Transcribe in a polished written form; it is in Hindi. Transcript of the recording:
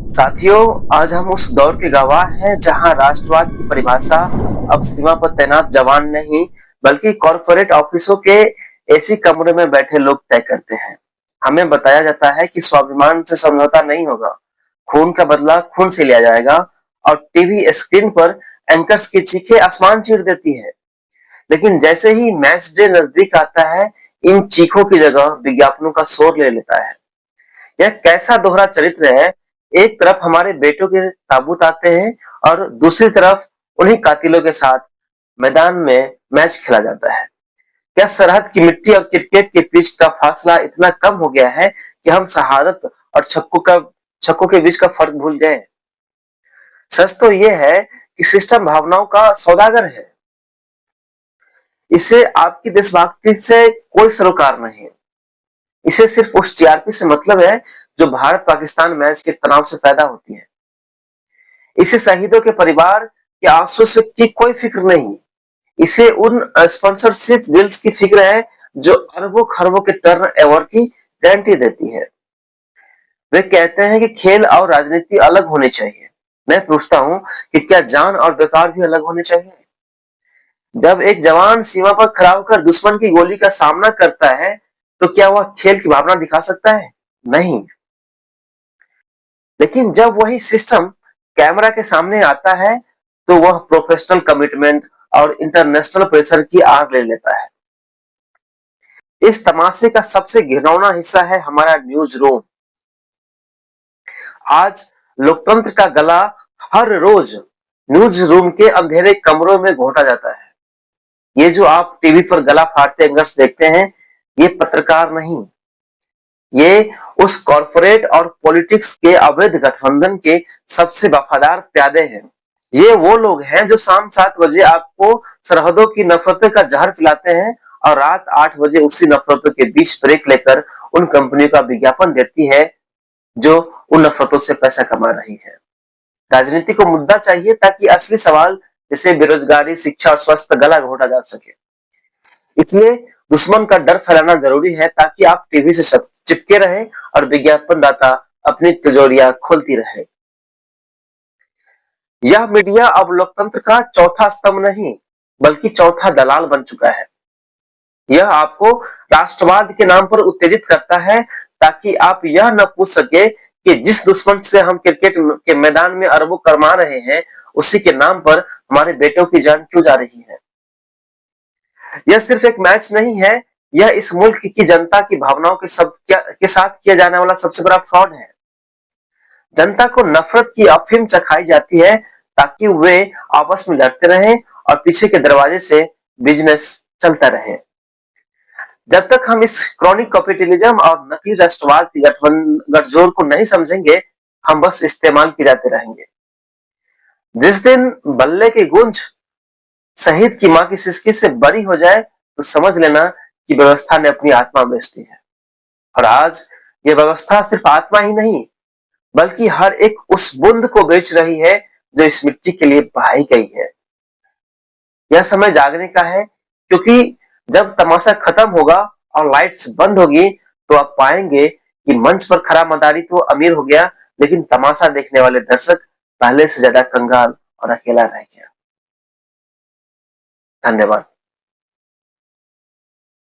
साथियों, आज हम उस दौर के गवाह हैं जहां राष्ट्रवाद की परिभाषा अब सीमा पर तैनात जवान नहीं, बल्कि कॉर्पोरेट ऑफिसों के एसी कमरे में बैठे लोग तय करते हैं। हमें बताया जाता है कि स्वाभिमान से समझौता नहीं होगा, खून का बदला खून से लिया जाएगा, और टीवी स्क्रीन पर एंकर्स की चीखें आसमान चीर देती है। लेकिन जैसे ही मैच डे नजदीक आता है, इन चीखों की जगह विज्ञापनों का शोर ले लेता है। यह कैसा दोहरा चरित्र है। एक तरफ हमारे बेटों के ताबूत आते हैं और दूसरी तरफ उन्हीं कातिलों के साथ मैदान में मैच खेला जाता है। क्या सरहद की मिट्टी और क्रिकेट के पिच का फासला इतना कम हो गया है कि हम शहादत और छक्कों के बीच का फर्क भूल गए। सच तो यह है कि सिस्टम भावनाओं का सौदागर है। इसे आपकी देशभक्ति से कोई सरोकार नहीं है। इसे सिर्फ उस टीआरपी से मतलब है जो भारत पाकिस्तान मैच के तनाव से पैदा होती है। इसे शहीदों के परिवार के आंसू से की कोई फिक्र नहीं। इसे उन स्पॉन्सरशिप डील्स की फिक्र है जो अरबों खरबों के टर्न ओवर की गारंटी देती है। वे कहते हैं कि खेल और राजनीति अलग होनी चाहिए। मैं पूछता हूं कि क्या जान और व्यापार भी अलग होने चाहिए। जब एक जवान सीमा पर खड़ा होकर दुश्मन की गोली का सामना करता है, तो क्या वह खेल की भावना दिखा सकता है? नहीं। लेकिन जब वही सिस्टम कैमरा के सामने आता है, तो वह प्रोफेशनल कमिटमेंट और इंटरनेशनल प्रेशर की आग ले लेता है। इस तमाशे का सबसे घिनौना हिस्सा है हमारा न्यूज रूम। आज लोकतंत्र का गला हर रोज न्यूज रूम के अंधेरे कमरों में घोटा जाता है। ये जो आप टीवी पर गला फाड़ते एंगर्स देखते हैं, ये पत्रकार नहीं, ये उस कॉर्पोरेट और पॉलिटिक्स के अवैध गठबंधन के सबसे वफादार प्यादे हैं। ये वो लोग हैं जो शाम 7 बजे आपको सरहदों की नफरतें का जहर पिलाते हैं और रात 8 बजे उसी नफरतों के बीच ब्रेक लेकर उन कंपनियों का विज्ञापन देती है जो उन नफरतों से पैसा कमा रही है। राजनीति को मुद्दा चाहिए ताकि असली सवाल जैसे बेरोजगारी, शिक्षा और स्वास्थ्य गला घोटा जा सके। इसलिए दुश्मन का डर फैलाना जरूरी है ताकि आप टीवी से चिपके रहें और विज्ञापन दाता अपनी तिजोरियां खोलती रहे। यह मीडिया अब लोकतंत्र का चौथा स्तंभ नहीं, बल्कि चौथा दलाल बन चुका है। यह आपको राष्ट्रवाद के नाम पर उत्तेजित करता है ताकि आप यह न पूछ सके कि जिस दुश्मन से हम क्रिकेट के मैदान में अरबों कमा रहे हैं, उसी के नाम पर हमारे बेटों की जान क्यों जा रही है। यह सिर्फ एक मैच नहीं है, यह इस मुल्क की जनता की भावनाओं के साथ किया जाने वाला सबसे बड़ा फ्रॉड है। जनता को नफरत की अफीम चखाई जाती है ताकि वे आपस में लड़ते रहें और पीछे के दरवाजे से बिजनेस चलता रहे। जब तक हम इस क्रॉनिक कैपिटलिज्म और नकली राष्ट्रवाद की गठजोड़ को नहीं समझेंगे, हम बस इस्तेमाल किए जाते रहेंगे। जिस दिन बल्ले की गूंज शहीद की मां की सिसकी से बड़ी हो जाए, तो समझ लेना कि व्यवस्था ने अपनी आत्मा बेच दी है। और आज ये व्यवस्था सिर्फ आत्मा ही नहीं, बल्कि हर एक उस बूंद को बेच रही है जो इस मिट्टी के लिए बहाई गई है। यह समय जागने का है, क्योंकि जब तमाशा खत्म होगा और लाइट्स बंद होगी, तो आप पाएंगे कि मंच पर खड़ा मदारी तो अमीर हो गया, लेकिन तमाशा देखने वाले दर्शक पहले से ज्यादा कंगाल और अकेला रह गया। धन्यवाद।